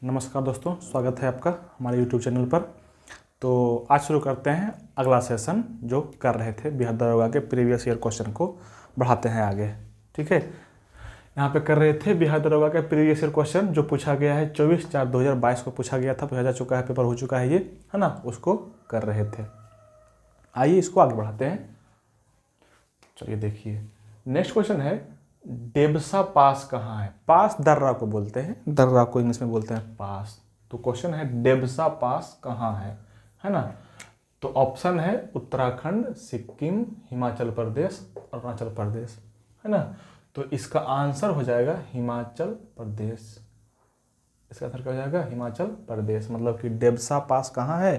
नमस्कार दोस्तों, स्वागत है आपका हमारे YouTube चैनल पर। तो आज शुरू करते हैं अगला सेशन जो कर रहे थे बिहार दरोगा के प्रीवियस ईयर क्वेश्चन को बढ़ाते हैं आगे। ठीक है, यहाँ पे कर रहे थे बिहार दरोगा के प्रीवियस ईयर क्वेश्चन जो पूछा गया है 24/4/2022 को पूछा गया था, पूछा जा चुका है, पेपर हो चुका है ये, है ना, उसको कर रहे थे। आइए इसको आगे बढ़ाते हैं। चलिए देखिए, नेक्स्ट क्वेश्चन है डेबसा पास कहाँ है। पास दर्रा को बोलते हैं, दर्रा को इंग्लिश में बोलते हैं पास। तो क्वेश्चन है डेबसा पास कहाँ है ना। तो ऑप्शन है उत्तराखंड, सिक्किम, हिमाचल प्रदेश, अरुणाचल प्रदेश, है ना। तो इसका आंसर हो जाएगा हिमाचल प्रदेश। इसका आंसर क्या हो जाएगा? हिमाचल प्रदेश। मतलब कि डेबसा पास कहाँ है?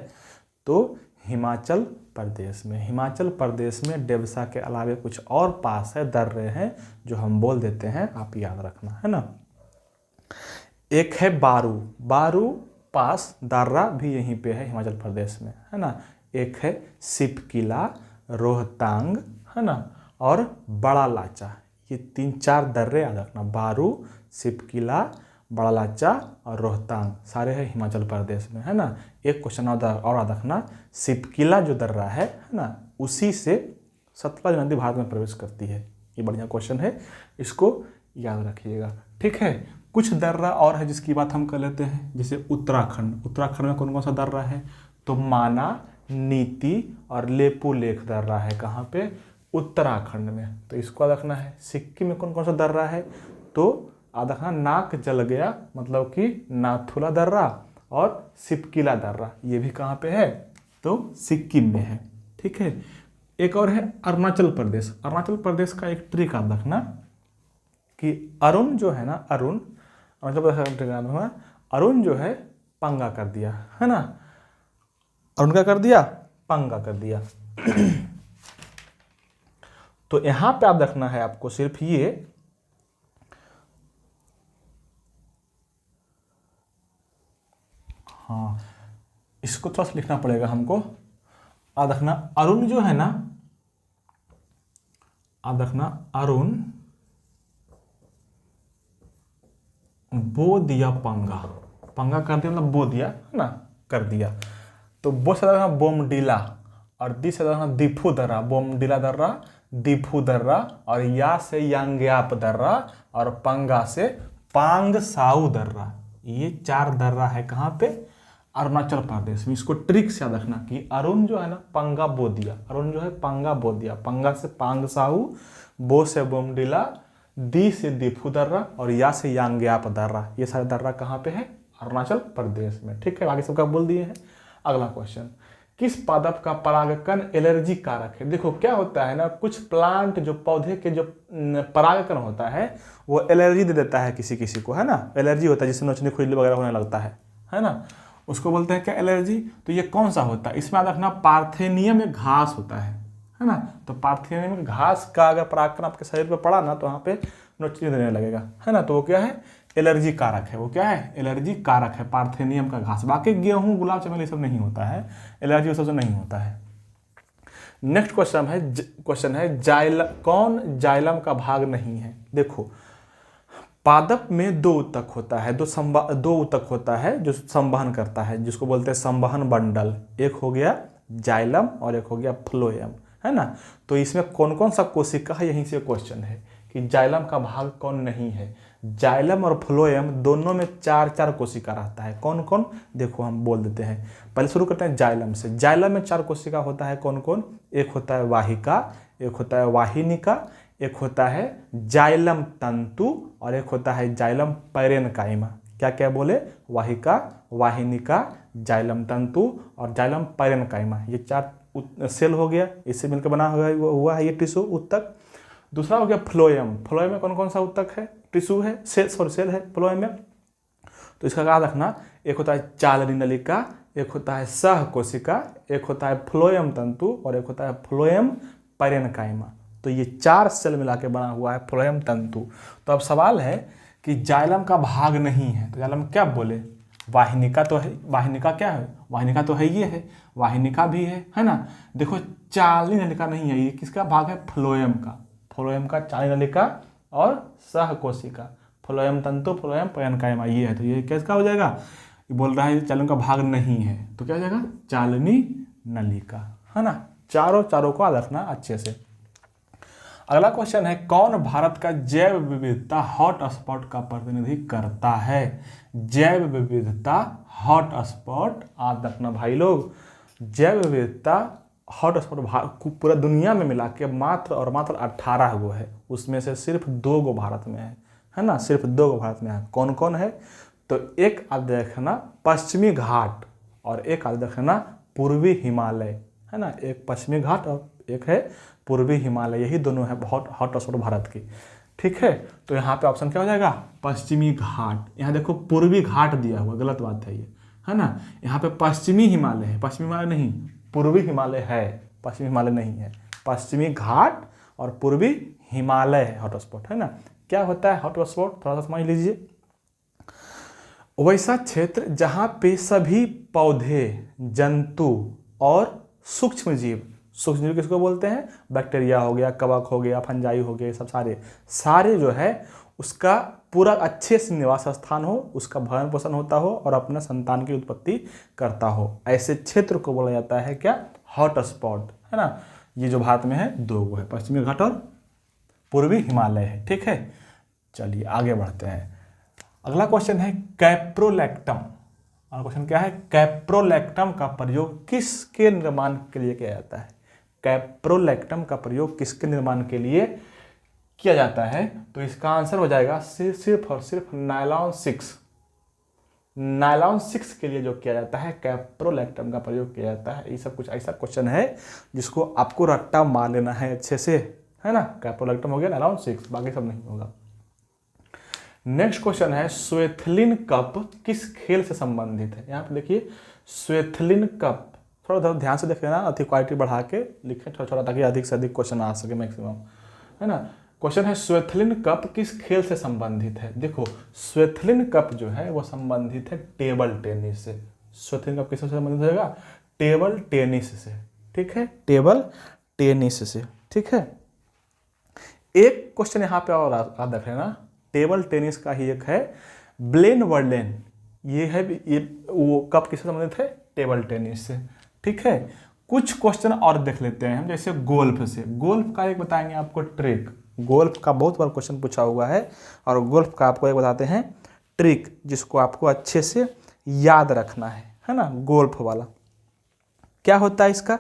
तो हिमाचल प्रदेश में। हिमाचल प्रदेश में डेबसा के अलावे कुछ और पास है, दर्रे हैं जो हम बोल देते हैं, आप याद रखना, है ना। एक है बारू, बारू पास दर्रा भी यहीं पे है हिमाचल प्रदेश में, है ना। एक है सिपकिला, रोहतांग, है ना, और बड़ा लाचा। ये 3-4 दर्रे याद रखना, बारू, सिपकिला, बड़ा लाचा और रोहतांग, सारे हैं हिमाचल प्रदेश में, है ना। एक क्वेश्चन और याद रखना, सिपकिला जो दर्रा है ना, उसी से सतलज नदी भारत में प्रवेश करती है। ये बढ़िया क्वेश्चन है, इसको याद रखिएगा। ठीक है, कुछ दर्रा और है जिसकी बात हम कर लेते हैं, जैसे उत्तराखंड। उत्तराखंड में कौन कौन सा दर्रा है? तो माना, नीति और लेपुलेख दर्रा है। कहाँ पे? उत्तराखंड में। तो इसको याद रखना है। सिक्किम में कौन कौन सा दर्रा है? तो याद रखना, नाक जल गया मतलब कि नाथुला दर्रा और सिपकिला दर्रा, ये भी कहाँ पे है? तो सिक्किम में है। ठीक है, एक और है अरुणाचल प्रदेश। अरुणाचल प्रदेश का एक ट्रिक याद रखना कि अरुण जो है ना, अरुण, अरुणाचल प्रदेश का अरुण जो है पंगा कर दिया, है ना। अरुण क्या कर दिया? पंगा कर दिया। तो यहां पे याद रखना है आपको सिर्फ ये, हाँ, इसको थोड़ा सा लिखना पड़ेगा हमको। याद रखना अरुण जो है ना, याद रखना अरुण बो दिया पंगा। पंगा कर दिया मतलब बो दिया, है ना, कर दिया। तो बो से रखना बोमडीला, और दी से रखना दीफू दर्रा। बोमडीला दर्रा, दीफू दर्रा, और या से यांग्याप दर्रा, और पंगा से पांग साऊ दर्रा। ये 4 दर्रा है कहाँ पे? अरुणाचल प्रदेश में। इसको ट्रिक से याद रखना कि अरुण जो है ना पंगा बो दिया, अरुण जो है पंगा बो दिया, पंगा से पांग साहू, बो से बोमडीला, दी से दीफू दर्रा, और या से यांग्याप दर्रा। ये सारे दर्रा कहाँ पे है? अरुणाचल प्रदेश में। ठीक है, बाकी सबका बोल दिए हैं। अगला क्वेश्चन, किस पादप का परागकण एलर्जी कारक है? देखो क्या होता है ना, कुछ प्लांट जो पौधे के जो परागकण होता है वो एलर्जी दे देता है किसी किसी को, है ना। एलर्जी होता है जिससे नोचनी खुजली वगैरह होने लगता है ना। उसको बोलते हैं क्या? एलर्जी। तो ये कौन सा होता है? इसमें याद रखना पार्थेनियम एक घास होता है ना। तो पार्थेनियम घास का अगर परागकण आपके शरीर पे पड़ा ना तो वहाँ पे नोचनी देने लगेगा, है ना। तो वो क्या है? एलर्जी कारक है। वो क्या है? एलर्जी कारक है, पार्थेनियम का घास। बाकी गेहूं, गुलाब, चमेली सब नहीं होता है, एलर्जी सब नहीं होता है। नेक्स्ट क्वेश्चन है कौन जाइलम का भाग नहीं है? देखो, पादप में 2 ऊतक होता है, 2 ऊतक होता है जो संवहन करता है, जिसको बोलते हैं संवहन बंडल। एक हो गया जाइलम और एक हो गया फ्लोएम, है ना। तो इसमें कौन कौन सा कोशिका है, यहीं से क्वेश्चन है कि जाइलम का भाग कौन नहीं है। जाइलम और फ्लोएम दोनों में 4-4 कोशिका रहता है। कौन कौन? देखो हम बोल देते हैं। पहले शुरू करते हैं जाइलम से। जाइलम में 4 कोशिका होता है। कौन कौन? एक होता है वाहिका, एक होता है वाहिनिका, एक होता है जाइलम तंतु, और एक होता है जाइलम पैरेनकाइमा। क्या क्या बोले? वाहिका, वाहिनिका, जाइलम तंतु और जाइलम पैरेनकाइमा। ये 4 सेल हो गया, इससे मिलकर बना हुआ है ये टिश्यू, ऊतक। दूसरा हो गया फ्लोएम। फ्लोएम में कौन कौन सा ऊतक है? टिश्यू है, सेल है फ्लोएम में। तो इसका याद रखना, एक होता है चालनी नलिका, एक होता है सह कोशिका, एक होता है फ्लोएम तंतु, और एक होता है फ्लोएम पैरेनकाइमा। तो ये 4 सेल मिला के बना हुआ है फ्लोएम तंतु। तो अब सवाल है कि जाइलम का भाग नहीं है, तो जाइलम क्या बोले? वाहिनिका तो है। वाहिनिका क्या है? वाहिनिका तो है, ये है, वाहिनिका भी है ना। देखो चालनी नलिका नहीं है, ये किसका भाग है? फ्लोएम का। फ्लोएम का चालनी नलिका और सह कोशिका। फ्लोएम तंतु, फ्लोएम पैरेन्काइमा, ये है। तो ये किसका हो जाएगा? ये बोल रहा है चालनी का भाग नहीं है, तो क्या हो जाएगा? चालनी नलिका, है ना। चारों को याद रखना अच्छे से। अगला क्वेश्चन है, कौन भारत का जैव विविधता हॉटस्पॉट का प्रतिनिधि करता है? जैव विविधता हॉटस्पॉट याद रखना भाई लोग। जैव विविधता हॉटस्पॉट पूरा दुनिया में मिला के मात्र और मात्र 18 गो है, उसमें से सिर्फ 2 गो भारत में है ना, सिर्फ 2 गो भारत में है। कौन कौन है? तो एक याद रखना पश्चिमी घाट और एक याद रखना पूर्वी हिमालय, है ना। एक पश्चिमी घाट और एक है पूर्वी हिमालय, यही दोनों है हॉटस्पॉट भारत की, ठीक है। तो यहाँ पे ऑप्शन क्या हो जाएगा? पश्चिमी घाट। यहाँ देखो पूर्वी घाट दिया हुआ, गलत बात है ये, है ना। यहाँ पे पश्चिमी हिमालय है, पश्चिमी हिमालय नहीं, पूर्वी हिमालय है, पश्चिमी हिमालय नहीं है। पश्चिमी घाट और पूर्वी हिमालय है हॉटस्पॉट, है ना। क्या होता है हॉटस्पॉट? थोड़ा सा समझ लीजिए। वैसा क्षेत्र जहाँ पे सभी पौधे, जंतु और सूक्ष्म जीव किसको बोलते हैं? बैक्टीरिया हो गया, कवक हो गया, फंजाई हो गए, सब सारे जो है उसका पूरा अच्छे से निवास स्थान हो, उसका भरण पोषण होता हो और अपना संतान की उत्पत्ति करता हो, ऐसे क्षेत्र को बोला जाता है क्या? हॉटस्पॉट, है ना। ये जो भारत में है 2 गो है, पश्चिमी घाट और पूर्वी हिमालय है, ठीक है। चलिए आगे बढ़ते हैं। अगला क्वेश्चन है कैप्रोलैक्टम। और क्वेश्चन क्या है? कैप्रोलैक्टम का प्रयोग किसके निर्माण के लिए किया जाता है? कैप्रोलैक्टम का प्रयोग किसके निर्माण के लिए किया जाता है? तो इसका आंसर हो जाएगा सिर्फ और सिर्फ नायलॉन 6 के लिए जो किया जाता है, कैप्रोलैक्टम का प्रयोग किया जाता है। ये सब कुछ ऐसा क्वेश्चन है जिसको आपको रट्टा मार लेना है अच्छे से, है ना। कैप्रोलैक्टम हो गया नायलॉन 6, बाकी सब नहीं होगा। नेक्स्ट क्वेश्चन है, स्वेथलिन कप किस खेल से संबंधित है? यहाँ पे देखिए स्वेथलिन कप, थोड़ा ध्यान से देख लेना, अधिक क्वालिटी बढ़ा के लिखें थोड़ा ताकि अधिक से अधिक क्वेश्चन आ सके मैक्सिमम, है ना। क्वेश्चन है स्वेथलिन कप किस खेल से संबंधित है? देखो स्वेथलिन कप जो है वो संबंधित है टेबल टेनिस से। स्वेथलिन कप किससे संबंधित होगा? टेबल टेनिस से, ठीक है, टेबल टेनिस से, ठीक है। एक क्वेश्चन यहाँ पे और याद रख लेना, टेबल टेनिस का ही एक है ब्लेन वर्लेन, ये है ये वो कप किससे संबंधित है? टेबल टेनिस से, ठीक है। कुछ क्वेश्चन और देख लेते हैं हम, जैसे गोल्फ से। गोल्फ का एक बताएंगे आपको ट्रिक, गोल्फ का बहुत बार क्वेश्चन पूछा हुआ है और गोल्फ का आपको एक बताते हैं ट्रिक जिसको आपको अच्छे से याद रखना है ना। गोल्फ वाला क्या होता है इसका?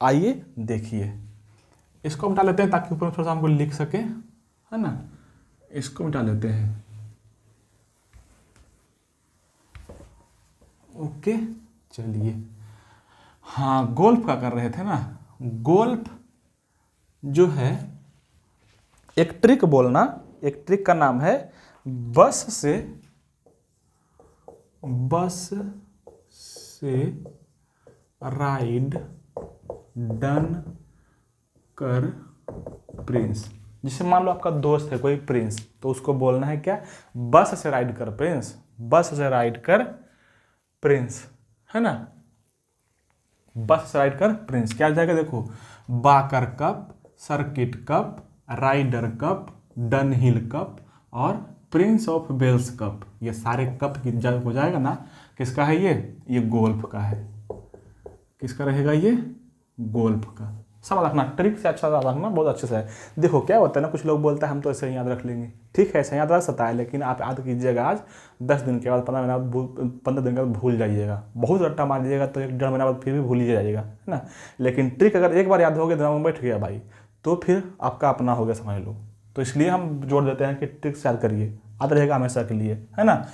आइए देखिए, इसको मिटा लेते हैं ताकि ऊपर थोड़ा सा हमको लिख सके, है ना। इसको मिटा लेते हैं, ओके। चलिए, हाँ गोल्फ का कर रहे थे ना। गोल्फ जो है एक ट्रिक बोलना, एक ट्रिक का नाम है बस से राइड डन कर प्रिंस। जिसे मान लो आपका दोस्त है कोई प्रिंस, तो उसको बोलना है क्या? बस से राइड कर प्रिंस, बस से राइड कर प्रिंस, है ना। बस से राइड कर प्रिंस क्या आ जाएगा? देखो Baker cup, circuit cup, rider cup, Dunhill cup और प्रिंस ऑफ वेल्स कप, ये सारे कप की जगह हो जाएगा ना। किसका है ये गोल्फ का है। किसका रहेगा ये? गोल्फ का। सब रखना, ट्रिक से अच्छा रखना, बहुत अच्छे से है। देखो क्या होता है ना, कुछ लोग बोलते हैं हम तो ऐसे ही याद रख लेंगे, ठीक है ऐसे याद रख सकता है, लेकिन आप याद कीजिएगा आज 10 दिन के बाद, 15 दिन के बाद भूल जाइएगा। बहुत रट्टा मार लीजिएगा तो 1-1.5 महीना बाद फिर भी भूल ही जाइएगा, है ना। लेकिन ट्रिक अगर एक बार याद हो गया, दिमाग में बैठ गया भाई, तो फिर आपका अपना हो गया समझ लो। तो इसलिए हम जोड़ देते हैं कि ट्रिक से याद करिए, याद रहेगा हमेशा के लिए, है ना।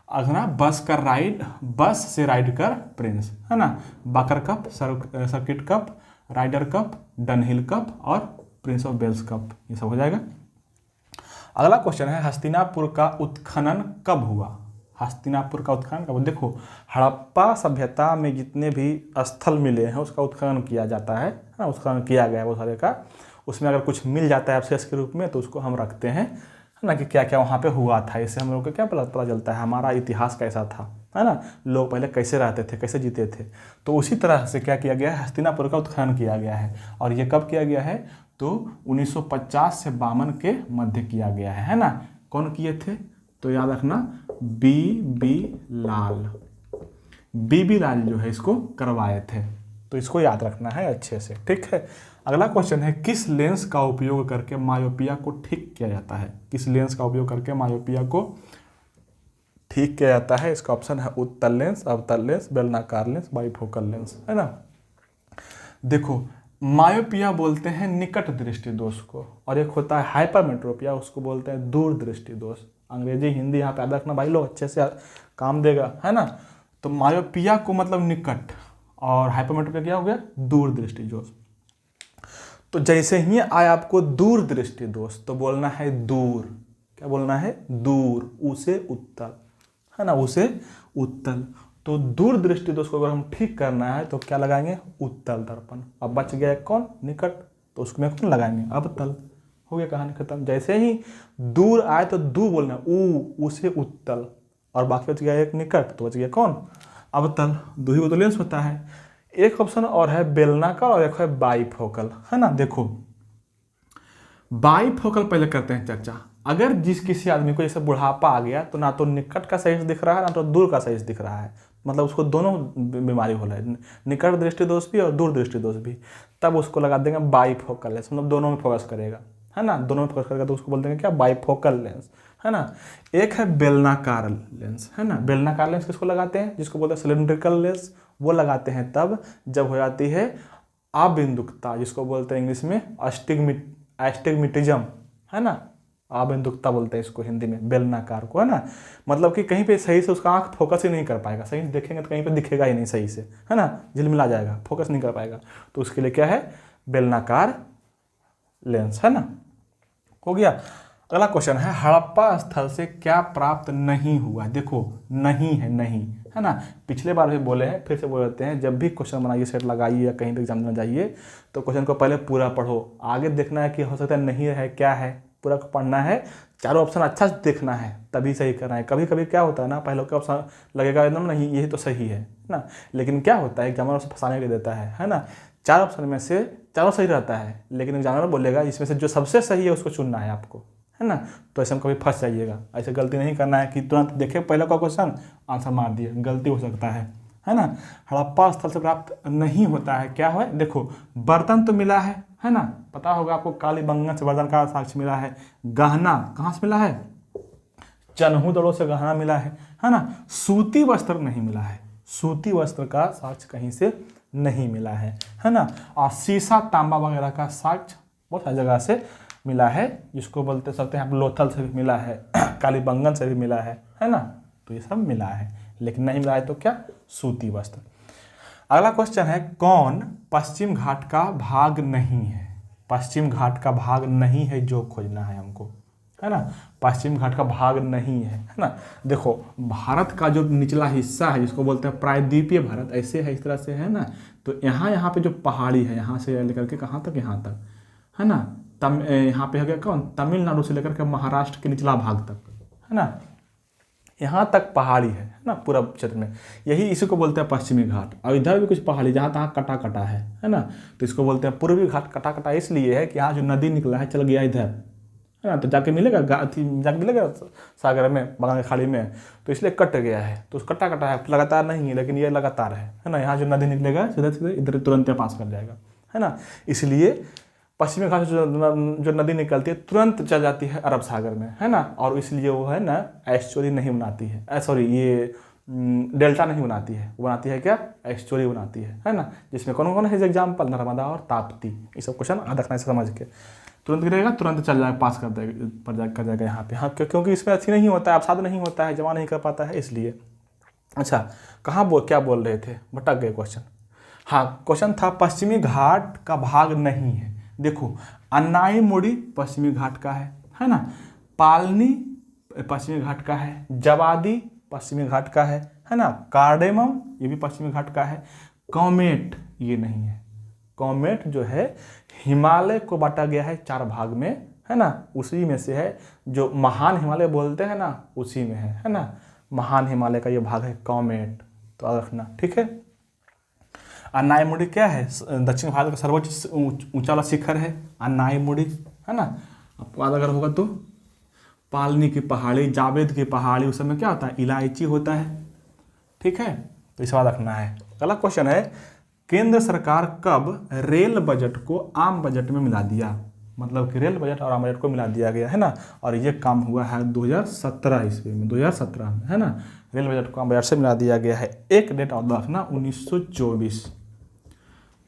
अगला बस का राइड, बस से राइड कर प्रिंस, है ना। Baker cup, circuit cup, rider cup, Dunhill cup और प्रिंस ऑफ वेल्स कप, ये सब हो जाएगा। अगला क्वेश्चन है हस्तिनापुर का उत्खनन कब हुआ? हस्तिनापुर का उत्खनन कब? देखो हड़प्पा सभ्यता में जितने भी स्थल मिले हैं उसका उत्खनन किया जाता है ना, उत्खनन किया गया है वो सारे का। उसमें अगर कुछ मिल जाता है अवशेष के रूप में तो उसको हम रखते हैं, है ना, कि क्या क्या वहाँ पे हुआ था। इससे हम लोग को क्या पता चलता है हमारा इतिहास कैसा था, है ना, लोग पहले कैसे रहते थे, कैसे जीते थे। तो उसी तरह से क्या किया गया है, हस्तिनापुर का उत्खनन किया गया है। और ये कब किया गया है? तो 1950 से 52 के मध्य किया गया है ना। कौन किए थे? तो याद रखना बी लाल, बी लाल जो है इसको करवाए थे, तो इसको याद रखना है अच्छे से, ठीक है। अगला क्वेश्चन है, किस लेंस का उपयोग करके मायोपिया को ठीक किया जाता है? किस लेंस का उपयोग करके मायोपिया को ठीक किया जाता है? इसका ऑप्शन है उत्तल लेंस, अवतल लेंस, बेलनाकार लेंस, बाइफोकल लेंस, है ना। देखो, मायोपिया बोलते हैं निकट दृष्टि दोष को, और एक होता है हाइपरमेट्रोपिया, उसको बोलते हैं दूर दृष्टि दोष। अंग्रेजी हिंदी यहाँ पे याद रखना भाई लोग, अच्छे से काम देगा, है ना। तो मायोपिया को मतलब निकट, और हाइपरमेट्रोपिया क्या हो गया? दूर दृष्टि दोष। तो जैसे ही आया आपको दूर दृष्टि दोष, तो बोलना है दूर, क्या बोलना है? दूर, उसे उत्तल, है ना, उसे उत्तल। तो दूर दृष्टि दोष को अगर हम ठीक करना है तो क्या लगाएंगे? उत्तल दर्पण। अब बच गया कौन? निकट, तो उसमें कौन लगाएंगे? अवतल। हो गया, कहानी खत्म। जैसे ही दूर आए तो दू बोलना, उसे उत्तल, और बाकी बच गया एक निकट, तो बच गया कौन? अवतल। दो ही तो लेंस होता है। एक ऑप्शन और है बेलनाकार, और एक है बाइफोकल, है ना। देखो, बाइफोकल पहले करते हैं चर्चा। अगर किसी आदमी को जैसे बुढ़ापा आ गया, तो ना तो निकट का सही दिख रहा है, ना तो दूर का सही दिख रहा है, मतलब उसको दोनों बीमारी हो रहा है, निकट दृष्टि दोष भी और दूर दृष्टि दोष भी। तब उसको लगा देंगे बाइफोकल लेंस, मतलब दोनों में फोकस करेगा, है ना, दोनों में फोकस करेगा, तो उसको बोल देंगे क्या? बाइफोकल लेंस, है ना। एक है बेलनाकार लेंस, है ना। बेलनाकार लेंस किसको लगाते हैं? जिसको बोलते हैं सिलिंड्रिकल लेंस, वो लगाते हैं तब जब हो जाती है अबिंदुकता, जिसको बोलते हैं इंग्लिश में एस्टिग्मेटिज्म, है ना। अबिंदुकता बोलते हैं इसको हिंदी में, बेलनाकार को, है ना। मतलब कि कहीं पे सही से उसका आंख फोकस ही नहीं कर पाएगा, सही से देखेंगे तो कहीं पे दिखेगा ही नहीं सही से, है ना, झिलमिला जाएगा, फोकस नहीं कर पाएगा। तो उसके लिए क्या है? बेलनाकार लेंस, है ना। हो गया। अगला क्वेश्चन है, हड़प्पा स्थल से क्या प्राप्त नहीं हुआ? देखो, नहीं है, नहीं, है ना। पिछले बार भी बोले हैं, फिर से बोल देते हैं, जब भी क्वेश्चन बनाइए, सेट लगाइए या कहीं पे एग्जाम देना जाइए, तो क्वेश्चन को पहले पूरा पढ़ो, आगे देखना है कि हो सकता है नहीं है, क्या है, पूरा पढ़ना है, चारों ऑप्शन अच्छा से देखना है, तभी सही करना है। कभी कभी क्या होता है ना, पहले का ऑप्शन लगेगा एकदम नहीं, यही तो सही है ना, लेकिन क्या होता है एग्जामिनर उसे फंसाने के देता है ना। चार ऑप्शन में से चारों सही रहता है, लेकिन एग्जामिनर बोलेगा इसमें से जो सबसे सही है उसको चुनना है आपको, है ना। तो ऐसे में कभी फंस जाइएगा, ऐसे गलती नहीं करना है कि तुरंत देखे पहले का क्वेश्चन आंसर मार दिए, गलती हो सकता है ना। हड़प्पा स्थल से प्राप्त नहीं होता है, क्या है? देखो, बर्तन तो मिला है ना, पता होगा आपको, कालीबंगन से बर्तन का साक्ष्य मिला है। गहना कहाँ से मिला है? चन्हू से गहना मिला है ना। सूती वस्त्र नहीं मिला है, सूती वस्त्र का साक्ष्य कहीं से नहीं मिला है ना। और शीशा तांबा वगैरह का साक्ष्य बहुत सारी जगह से मिला है, जिसको बोलते सकते हैं आप, लोथल से भी मिला है, कालीबंगन से भी मिला है ना। तो ये सब मिला है, लेकिन नहीं मिला है तो क्या? सूती वस्त्र। अगला क्वेश्चन है, कौन पश्चिम घाट का भाग नहीं है? पश्चिम घाट का भाग नहीं है जो खोजना है हमको, है ना। पश्चिम घाट का भाग नहीं है ना। देखो, भारत का जो निचला हिस्सा है, जिसको बोलते हैं प्रायद्वीपीय भारत, ऐसे है, इस तरह से, है ना। तो यहाँ पे जो पहाड़ी है, यहाँ से लेकर के कहाँ तक? यहाँ तक, है ना। यहाँ पे हो गया कौन? तमिलनाडु से लेकर के महाराष्ट्र के निचला भाग तक, है ना, यहाँ तक पहाड़ी है ना, पूरा क्षेत्र में। यही इसी को बोलते हैं पश्चिमी घाट। और इधर भी कुछ पहाड़ी जहाँ तहाँ कटा कटा है ना, तो इसको बोलते हैं पूर्वी घाट। कटा कटा इसलिए है कि यहाँ जो नदी निकला है, चल गया इधर, है ना, तो जाके मिलेगा जाके मिलेगा सागर में, बंगाल की खाड़ी में, तो इसलिए कट गया है। तो कटा कटा है, लगातार नहीं है, लेकिन ये लगातार है ना। यहाँ जो नदी निकलेगा सीधे सीधे इधर तुरंत पास कर जाएगा, है ना। इसलिए पश्चिमी घाट से जो नदी निकलती है तुरंत चल जाती है अरब सागर में, है ना। और इसलिए वो है ना एस्चुरी नहीं बनाती है, सॉरी, ये डेल्टा नहीं बनाती है, वो बनाती है क्या? एस्चुरी बनाती है ना। जिसमें कौन कौन है एग्जाम्पल? नर्मदा और ताप्ती। ये सब क्वेश्चन याद रखना है, समझ के तुरंत गिरेगा, तुरंत चल जाएगा, पास कर देगा, कर जाएगा यहाँ पे। हाँ, क्योंकि इसमें अच्छी नहीं होता है, अवसाद नहीं होता है, जमा नहीं कर पाता है, इसलिए। अच्छा, क्या बोल रहे थे, भटक गए क्वेश्चन। हाँ, क्वेश्चन था पश्चिमी घाट का भाग नहीं है। देखो, अन्नाईमुड़ी पश्चिमी घाट का है ना। पालनी पश्चिमी घाट का है। जवादी पश्चिमी घाट का है ना। कार्डेमम ये भी पश्चिमी घाट का है। कॉमेट ये नहीं है। कॉमेट जो है हिमालय को बांटा गया है 4 भाग में, है ना, उसी में से है, जो महान हिमालय बोलते हैं ना, उसी में है ना। महान हिमालय का ये भाग है कॉमेट, तो याद रखना, ठीक है। अन्नाईमुड़ी क्या है? दक्षिण भारत का सर्वोच्च ऊंचा वाला शिखर है अन्नाईमुड़ी, है ना। आपको याद अगर होगा तो पालनी की पहाड़ी, जावेद की पहाड़ी, उस समय क्या होता है, इलायची होता है। ठीक है, तो इस बात रखना है। अगला क्वेश्चन है, केंद्र सरकार कब रेल बजट को आम बजट में मिला दिया? मतलब कि रेल बजट और आम बजट को मिला दिया गया है ना, और ये काम हुआ है 2017 ईस्वी में, 2017 में, है ना। रेल बजट को आम बजट से मिला दिया गया है। एक डेट और रखना 1924।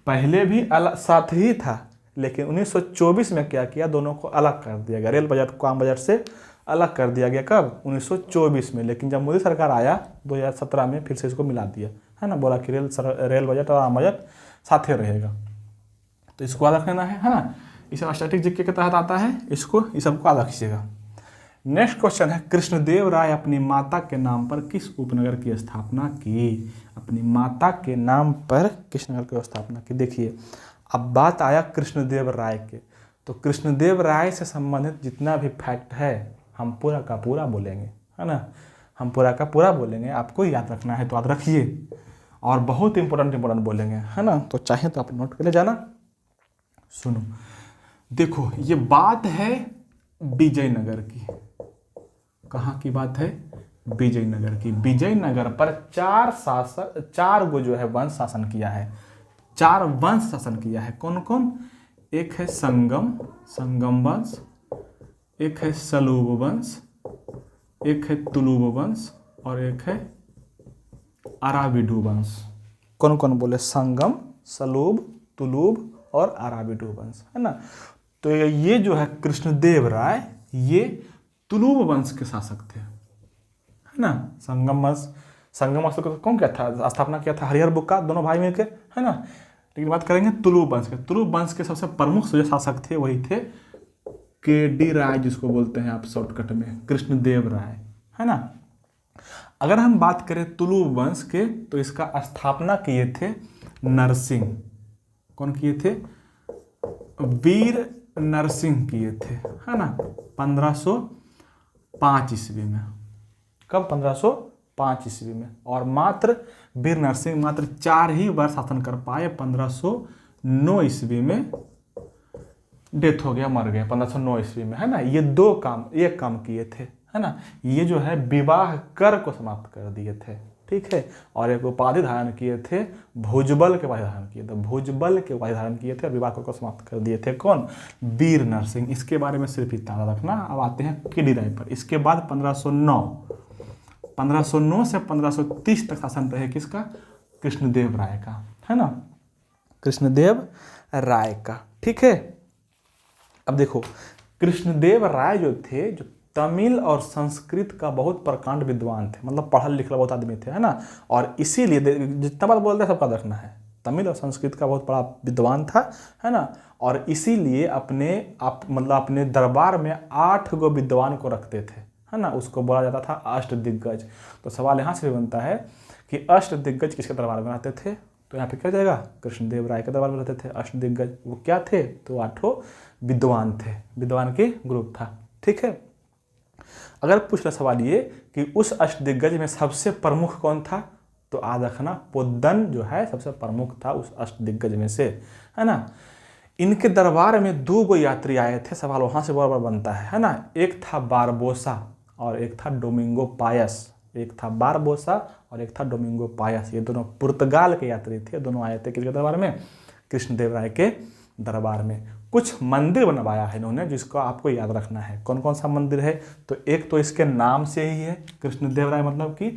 पहले भी अलग साथ ही था, लेकिन 1924 में क्या किया, दोनों को अलग कर दिया गया। रेल बजट को आम बजट से अलग कर दिया गया कब, 1924 में। लेकिन जब मोदी सरकार आया 2017 में, फिर से इसको मिला दिया, है ना। बोला कि रेल बजट और आम बजट साथ ही रहेगा, तो इसको याद रखना है ना। इस स्टैटिक जीके के तहत आता है, इसको इस सबको याद रखिएगा। नेक्स्ट क्वेश्चन है, कृष्णदेव राय अपनी माता के नाम पर किस उपनगर की स्थापना की? अपनी माता के नाम पर किस नगर की स्थापना की? देखिए, अब बात आया कृष्णदेव राय के, तो कृष्णदेव राय से संबंधित जितना भी फैक्ट है हम पूरा का पूरा बोलेंगे, है ना। हम पूरा का पूरा बोलेंगे, आपको याद रखना है तो याद रखिए, और बहुत इंपॉर्टेंट बोलेंगे, है ना। तो चाहे तो आप नोट कर ले जाना। सुनो, देखो, ये बात है विजयनगर की। कहाँ की बात है? विजयनगर की। विजयनगर पर 4 गो जो है वंश शासन किया है। 4 वंश शासन किया है। कौन कौन? एक है संगम वंश, एक है सलूब वंश, एक है तुलुब वंश, और एक है अराविडू वंश। कौन कौन बोले? संगम, सलूब, तुलुब और अराविडू वंश, है ना। तो ये जो है कृष्णदेव राय, ये तुलुब वंश के शासक थे, है ना। संगम वंश को कौन क्या था, स्थापना किया था? हरिहर बुक्का, दोनों भाई मिलकर, है ना। लेकिन बात करेंगे तुलुब वंश के। तुलुब वंश के सबसे प्रमुख जो शासक थे वही थे के.डी. राय, जिसको बोलते हैं आप शॉर्टकट में कृष्णदेव राय, है ना। अगर हम बात करें तुलुब वंश के, तो इसका स्थापना किए थे नरसिंह। कौन किए थे? वीर नरसिंह किए थे, है ना, 1505 ईस्वी में। कब? 1505 ईस्वी में। और मात्र वीर नरसिंह मात्र 4 ही बार शासन कर पाए। 1509 ईस्वी में डेथ हो गया, मर गए 1509 ईस्वी में, है ना। ये एक काम किए थे, है ना। ये जो है विवाह कर को समाप्त कर दिए थे, ठीक है। और एक उपाधि धारण किए थे, भुजबल के उपाधि धारण किए थे, भुजबल के उपाधि धारण किए थे और विवाह को समाप्त कर दिए थे। कौन? वीर नरसिंह। इसके बारे में सिर्फ इतना रखना। अब आते हैं के.डी. राय पर। इसके बाद 1509 से 1530 तक शासन रहे किसका? कृष्णदेव राय का, है ना, कृष्णदेव राय का, ठीक है। अब देखो, कृष्णदेव राय जो थे, जो तमिल और संस्कृत का बहुत प्रकांड विद्वान थे, मतलब पढ़ल लिखल बहुत आदमी थे, है ना। और इसीलिए जितना बात बोल रहे हैं सबका रखना है, तमिल और संस्कृत का बहुत बड़ा विद्वान था, है ना। और इसीलिए अपने दरबार में 8 गो विद्वान को रखते थे, है ना। उसको बोला जाता था अष्टदिग्गज। तो सवाल यहाँ से भी बनता है कि अष्टदिग्गज किसके दरबार में रहते थे? तो यहाँ पे क्या जाएगा? कृष्णदेव राय के दरबार में रहते थे अष्टदिग्गज। वो क्या थे? तो 8 विद्वान थे, विद्वान की ग्रुप था, ठीक है। अगर पूछ ले सवाल ये कि उस अष्टदिग्गज में सबसे प्रमुख कौन था, तो याद रखना पोद्दन जो है सबसे प्रमुख था उस अष्टदिग्गज में से, है ना। इनके दरबार में 2 गो यात्री आए थे। सवाल वहाँ से बार बार बनता है ना। एक था बारबोसा और एक था डोमिंगो पायस। एक था बारबोसा और एक था डोमिंगो पायस। ये दोनों पुर्तगाल के यात्री थे। दोनों आए थे किसके दरबार में? कृष्णदेव राय के दरबार में। कुछ मंदिर बनवाया है इन्होंने, जिसको आपको याद रखना है। कौन कौन सा मंदिर है? तो एक तो इसके नाम से ही है कृष्णदेव राय, मतलब कि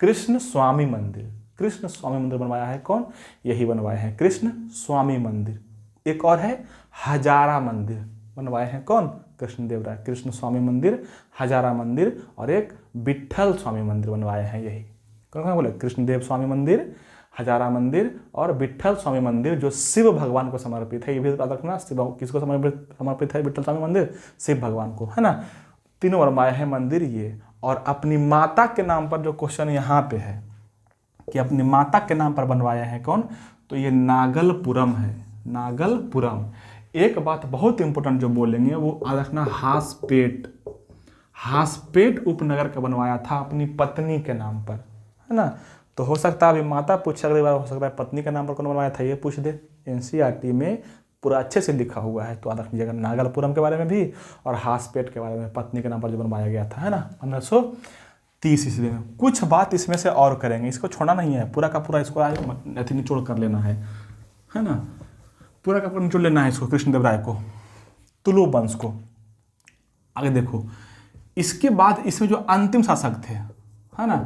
कृष्ण स्वामी मंदिर। कृष्ण स्वामी मंदिर बनवाया है। कौन? यही बनवाए हैं, कृष्ण स्वामी मंदिर। एक और है हजारा मंदिर, बनवाए हैं कौन? कृष्णदेव राय। कृष्ण स्वामी मंदिर, हजारा मंदिर और एक विट्ठल स्वामी मंदिर बनवाए हैं। यही कौन कौन बोले? कृष्णदेव स्वामी मंदिर, हजारा मंदिर और विट्ठल स्वामी मंदिर, जो शिव भगवान को समर्पित है। ये भी याद रखना, शिव किसको समर्पित है? विट्ठल स्वामी मंदिर शिव भगवान को, है ना। तीनों बनवाए हैं मंदिर ये। और अपनी माता के नाम पर जो क्वेश्चन यहाँ पे है कि अपनी माता के नाम पर बनवाया है कौन, तो ये नागलपुरम है, नागलपुरम। एक बात बहुत इंपॉर्टेंट जो बोलेंगे वो याद रखना, हासपेट उपनगर का बनवाया था अपनी पत्नी के नाम पर, है ना। तो हो सकता है अभी माता पूछ, अगली बार हो सकता है पत्नी के नाम पर कौन बनवाया था ये पूछ दे। एनसीईआरटी में पूरा अच्छे से लिखा हुआ है, तो याद रखिएगा नागलपुरम के बारे में भी और हासपेट के बारे में, पत्नी के नाम पर जो बनवाया गया था, है ना, 1530 ईस्वी में। कुछ बात इसमें से और करेंगे, इसको छोड़ना नहीं है, पूरा का पूरा इसको आज निचोड़ कर लेना है ना, पूरा का पूरा निचोड़ लेना है इसको, कृष्णदेव राय को, तुलु वंश को। आगे देखो, इसके बाद इसमें जो अंतिम शासक थे, है ना,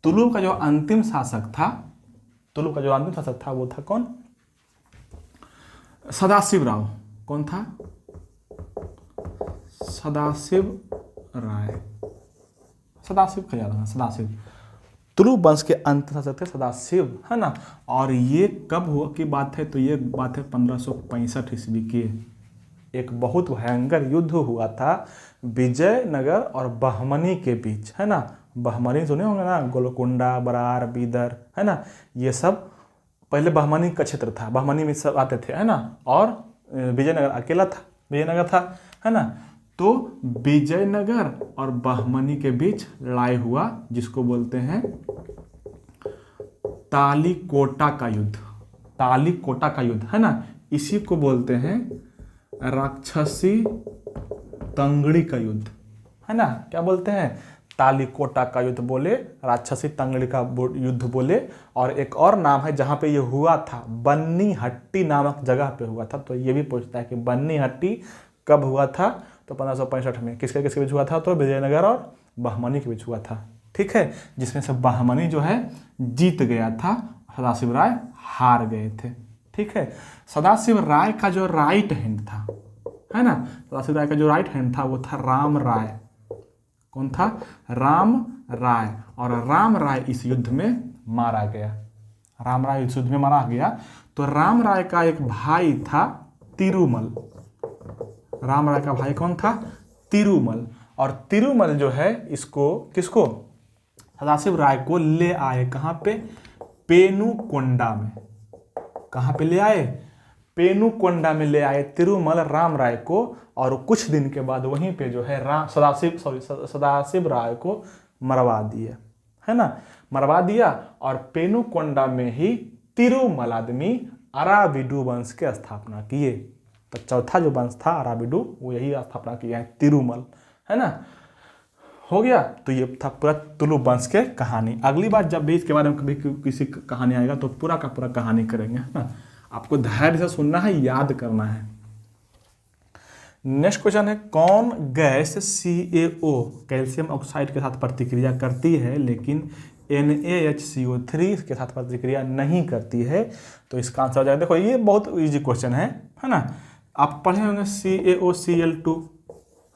तुलु का जो अंतिम शासक था वो था कौन? सदाशिव राव। कौन था? सदाशिव राय, सदाशिव का याद है, सदाशिव। तुलु वंश के अंतिम शासक थे सदाशिव, है ना। और ये कब हुआ की बात है? तो ये बात है 1565 ईस्वी की। एक बहुत भयंकर युद्ध हुआ था विजयनगर और बहमनी के बीच, है ना। बहमनी सुने होंगे ना, गोलकुंडा, बरार, बीदर, है ना, ये सब पहले बहमनी का क्षेत्र था, बहमनी में सब आते थे, है ना। और विजयनगर अकेला था, विजयनगर था, है ना। तो विजयनगर और बहमनी के बीच लड़ाई हुआ, जिसको बोलते हैं तालीकोटा का युद्ध, तालीकोटा का युद्ध, है ना। इसी को बोलते हैं राक्षसी तंगड़ी का युद्ध, है ना। क्या बोलते हैं? तालीकोटा का युद्ध बोले, राक्षसी तंगड़ी का युद्ध बोले। और एक और नाम है जहाँ पे ये हुआ था, बन्नी हट्टी नामक जगह पे हुआ था। तो ये भी पूछता है कि बन्नी हट्टी कब हुआ था? तो 1565 में। किसके किसके बीच हुआ था? तो विजयनगर और बहमनी के बीच हुआ था, ठीक है। जिसमें से बहमनी जो है जीत गया था, सदाशिव राय हार गए थे, ठीक है। सदाशिव राय का जो राइट हैंड था, है ना, सदाशिव राय का जो राइट हैंड था वो था राम राय। कौन था? राम राय। और राम राय इस युद्ध में मारा गया, राम राय इस युद्ध में मारा गया। तो राम राय का एक भाई था तिरुमल, राम राय का भाई कौन था? तिरुमल। और तिरुमल जो है इसको, किसको? सदाशिव राय को ले आए कहाँ पे? पेनुकोंडा में। कहाँ पे ले आए? पेनुकोंडा में ले आए तिरुमल राम राय को। और कुछ दिन के बाद वहीं पे जो है सदाशिव राय को मरवा दिया, है ना, मरवा दिया। और पेनुकोंडा में ही तिरुमल आदमी अराविडु वंश के स्थापना किए। तो चौथा जो वंश था अराविडु, वो यही स्थापना किया है, तिरुमल, है ना। हो गया। तो ये था पूरा तुलु वंश के कहानी। अगली बार जब भी इसके बारे में कभी किसी कहानी आएगा तो पूरा का पूरा कहानी करेंगे, है ना। आपको धैर्य से सुनना है, याद करना है। नेक्स्ट क्वेश्चन है, कौन गैस CaO कैल्शियम ऑक्साइड के साथ प्रतिक्रिया करती है लेकिन NaHCO3 के साथ प्रतिक्रिया नहीं करती है? तो इसका आंसर हो जाएगा, देखो ये बहुत इजी क्वेश्चन है ना। आप पढ़े होंगे CaOCl2,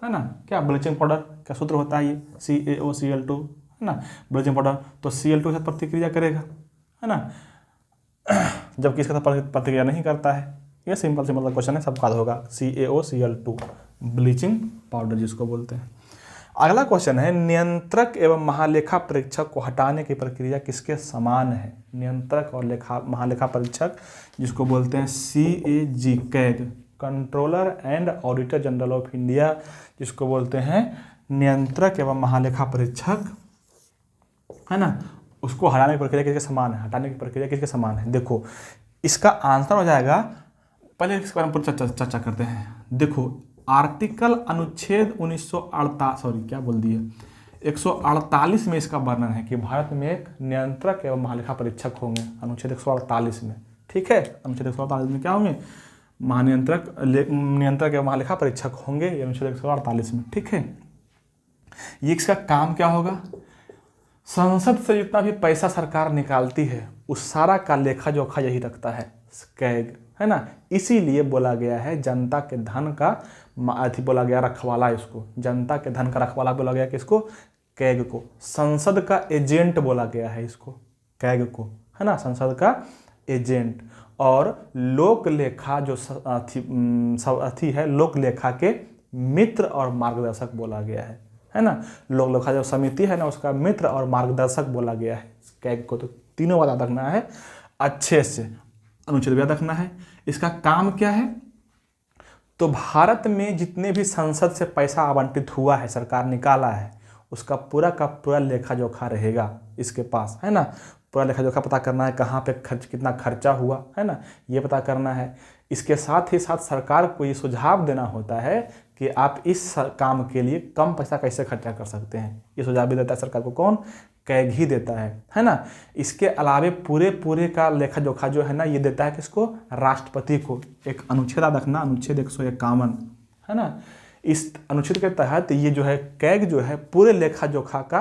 है ना। क्या ब्लीचिंग पाउडर का सूत्र होता है? ये CaOCl2, है ना, ब्लीचिंग पाउडर। तो Cl2 के साथ प्रतिक्रिया करेगा, है ना, जबकि इसके साथ प्रतिक्रिया नहीं करता है। ये सिंपल सिंपल क्वेश्चन है, सबका होगा। CaOCl2 ब्लीचिंग पाउडर जिसको बोलते हैं। अगला क्वेश्चन है, नियंत्रक एवं महालेखा परीक्षक को हटाने की प्रक्रिया किसके समान है? नियंत्रक और महालेखा परीक्षक जिसको बोलते हैं CAG, CAG, controller and auditor general of India, जिसको बोलते हैं नियंत्रक एवं महालेखा परीक्षक, है ना, उसको हटाने की प्रक्रिया किसके समान है? हटाने की प्रक्रिया किसके समान है? देखो इसका आंसर हो जाएगा, पहले इसके बारे में पूरी चर्चा करते हैं। देखो आर्टिकल अनुच्छेद 148 में इसका वर्णन है कि भारत में एक नियंत्रक एवं महालेखा परीक्षक होंगे, अनुच्छेद 148 में, ठीक है। अनुच्छेद 148 में क्या होंगे? नियंत्रक एवं महालेखा परीक्षक होंगे, ये अनुच्छेद 148 में, ठीक है। ये इसका काम क्या होगा? संसद से जितना भी पैसा सरकार निकालती है उस सारा का लेखा जोखा यही रखता है, कैग, है ना। इसीलिए बोला गया है जनता के धन का बोला गया रखवाला, इसको जनता के धन का रखवाला बोला गया किसको? कैग को। संसद का एजेंट बोला गया है इसको, कैग को, है ना, संसद का एजेंट। और लोक लेखा जो अथी है, लोक लेखा के मित्र और मार्गदर्शक बोला गया है ना। लोक लेखा जो समिति है ना, उसका मित्र और मार्गदर्शक बोला गया है कैग को। तो तीनों बात रखना है अच्छे से, अनुच्छेद याद रखना है। इसका काम क्या है? तो भारत में जितने भी संसद से पैसा आवंटित हुआ है, सरकार निकाला है, उसका पूरा का पूरा लेखा जोखा रहेगा इसके पास, है ना। पूरा लेखा जोखा पता करना है, कहाँ पे खर्च, कितना खर्चा हुआ, है ना, ये पता करना है। इसके साथ ही साथ सरकार को ये सुझाव देना होता है कि आप इस काम के लिए कम पैसा कैसे खर्चा कर सकते हैं। ये सुझाव भी देता है सरकार को कौन, कैग ही देता है ना। इसके अलावे पूरे का लेखा जोखा जो है ना ये देता है किसको, राष्ट्रपति को। एक अनुच्छेद रखना, अनुच्छेद 151 है ना। इस अनुच्छेद के तहत ये जो है कैग जो है पूरे लेखा जोखा का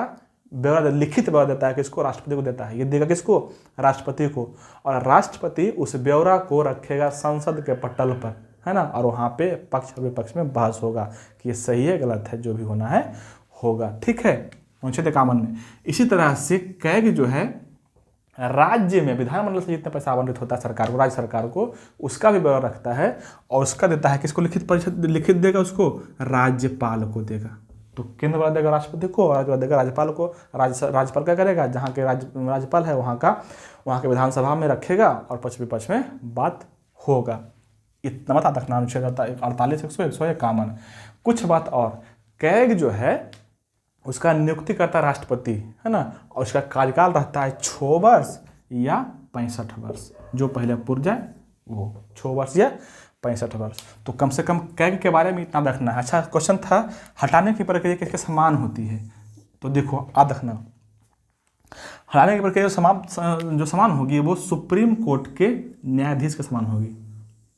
ब्यौरा, लिखित ब्यौरा देता है किसको, राष्ट्रपति को देता है। ये देगा किसको, राष्ट्रपति को। और राष्ट्रपति उस ब्यौरा को रखेगा संसद के पटल पर, है ना। और वहाँ पे पक्ष और विपक्ष में बहस होगा कि ये सही है गलत है, जो भी होना है होगा, ठीक है, अनुच्छेद 51 में। इसी तरह से कैग जो है राज्य में विधानमंडल से जितना पैसा आवंटित होता है सरकार को, राज्य सरकार को, उसका भी ब्यौरा रखता है और उसका देता है किसको, लिखित परिषद, लिखित देगा उसको, राज्यपाल को देगा। तो केंद्र वाला देगा राष्ट्रपति को और राज्य वाला देगा राज्यपाल को। राज्यपाल क्या करेगा, जहाँ के राज्यपाल है वहाँ के विधानसभा में रखेगा और पक्ष विपक्ष में बात होगा। इतना मत रखना, अनुच्छेद 48, 151। कुछ बात और, कैग जो है उसका नियुक्ति करता है राष्ट्रपति, है ना। और उसका कार्यकाल रहता है 6 वर्ष या 65 वर्ष, जो पहले पूर जाए वो 6 वर्ष या 65 वर्ष। तो कम से कम कैग के बारे में इतना रखना है। अच्छा क्वेश्चन था, हटाने की प्रक्रिया किसके समान होती है। तो देखो याद रखना, हटाने की प्रक्रिया जो समान होगी वो सुप्रीम कोर्ट के न्यायाधीश के समान होगी।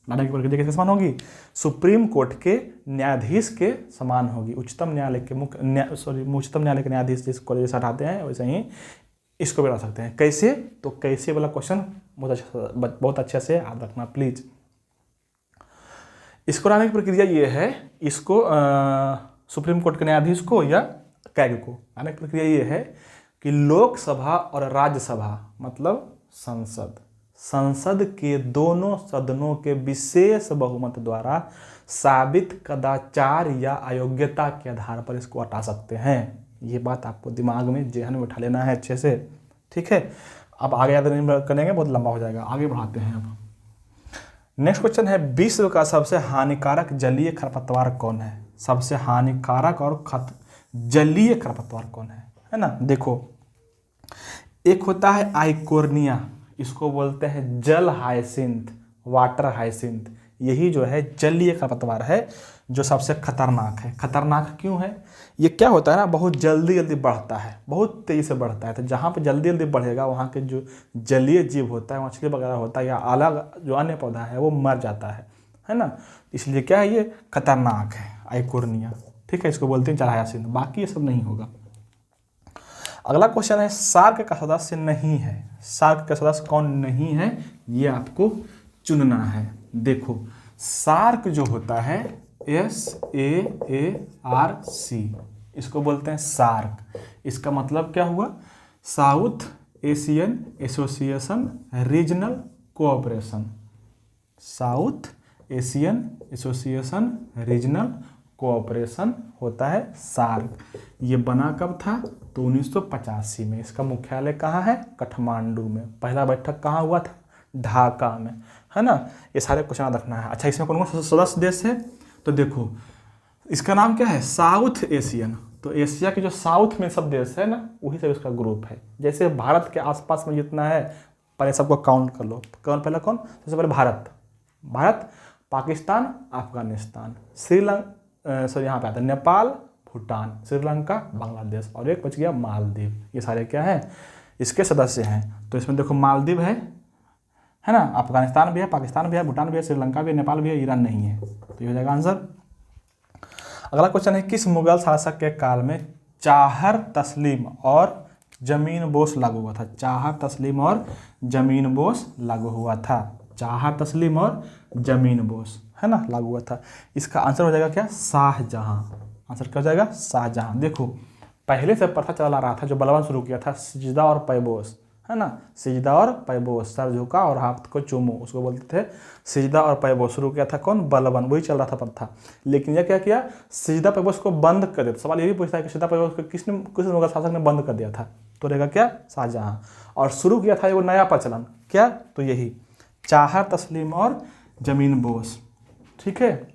हटाने की प्रक्रिया किसके समान होगी, सुप्रीम कोर्ट के न्यायाधीश के समान होगी। उच्चतम न्यायालय के उच्चतम न्यायालय के न्यायाधीश जिसको जैसे हटाते हैं वैसे ही इसको भी हटा सकते हैं। कैसे, तो कैसे वाला क्वेश्चन बहुत अच्छे से याद रखना प्लीज। इसको हटाने की प्रक्रिया ये है, इसको सुप्रीम कोर्ट के न्यायाधीश को या कैग को हटाने की प्रक्रिया ये है कि लोकसभा और राज्यसभा मतलब संसद के दोनों सदनों के विशेष बहुमत द्वारा साबित कदाचार या अयोग्यता के आधार पर इसको हटा सकते हैं। ये बात आपको दिमाग में जेहन में उठा लेना है अच्छे से, ठीक है। अब आगे याद नहीं करेंगे, बहुत लंबा हो जाएगा, आगे बढ़ाते हैं। अब नेक्स्ट क्वेश्चन है, विश्व का सबसे हानिकारक जलीय खरपतवार कौन है। सबसे हानिकारक और जलीय खरपतवार कौन है ना। देखो, एक होता है आइकोर्निया, इसको बोलते हैं जल हायसिंथ, वाटर हायसिंथ। यही जो है जलीय खरपतवार है जो सबसे खतरनाक है। खतरनाक क्यों है, ये क्या होता है ना, बहुत जल्दी बढ़ता है, बहुत तेज़ी से बढ़ता है। तो जहाँ पे जल्दी बढ़ेगा वहाँ के जो जलीय जीव होता है, मछली वगैरह होता है या अलग जो अन्य पौधा है वो मर जाता है ना। इसलिए क्या है, ये खतरनाक है आइकोर्निया, ठीक है। इसको बोलते हैं जल हायसिंथ, बाकी ये सब नहीं होगा। अगला क्वेश्चन है, सार्क का सदस्य नहीं है। सार्क का सदस्य कौन नहीं है, ये आपको चुनना है। देखो, सार्क जो होता है SAARC, इसको बोलते हैं सार्क। इसका मतलब क्या हुआ, south Asian association regional cooperation. South Asian association regional cooperation होता है सार्क। ये बना कब था, तो 1985 में। इसका मुख्यालय कहाँ है, काठमांडू में। पहला बैठक कहाँ हुआ था, ढाका में, है ना। ये सारे क्वेश्चन याद रखना है। अच्छा, इसमें कौन कौन सदस्य देश है, तो देखो इसका नाम क्या है, साउथ एशियन। तो एशिया के जो साउथ में सब देश है ना, वही सब इसका ग्रुप है। जैसे भारत के आसपास में जितना है, पहले सबको काउंट कर लो। पहले कौन, सबसे पहले भारत, पाकिस्तान, अफगानिस्तान, यहाँ पे आता है नेपाल, भूटान, श्रीलंका, बांग्लादेश और एक बच गया मालदीव। ये सारे क्या हैं, इसके सदस्य हैं। तो इसमें देखो मालदीव है ना, अफगानिस्तान भी है, पाकिस्तान भी है, भूटान भी है, श्रीलंका भी है, नेपाल भी है, ईरान नहीं है। तो ये हो जाएगा आंसर। अगला क्वेश्चन है, किस मुगल शासक के काल में चाहर तस्लीम और जमीन बोस लागू हुआ था। चाहर तस्लीम और जमीन बोस लागू हुआ था। चाहर तस्लीम और जमीन बोस, है ना, लागू हुआ था। इसका आंसर हो जाएगा क्या, शाहजहां। आंसर क्या हो जाएगा, शाहजहां। देखो, पहले से प्रथा चला रहा था, जो बलवन शुरू किया था, सिजदा और पैबोस, है ना। सिजदा और पैबोस, सर झुका और हाथ को चूमो, उसको बोलते थे सिजदा और पैबोस। शुरू किया था कौन, बलवन, वही चल रहा था प्रथा। लेकिन यह क्या किया, सिजदा पैबोस को बंद कर दिया। सवाल ये भी पूछता है कि सिजदा पैबोस को किस मुगल शासक ने बंद कर दिया था, तो रहेगा क्या, शाहजहां। और शुरू किया था वो नया प्रचलन, क्या, तो यही चाहर तस्लीम और जमीन बोस, ठीक है।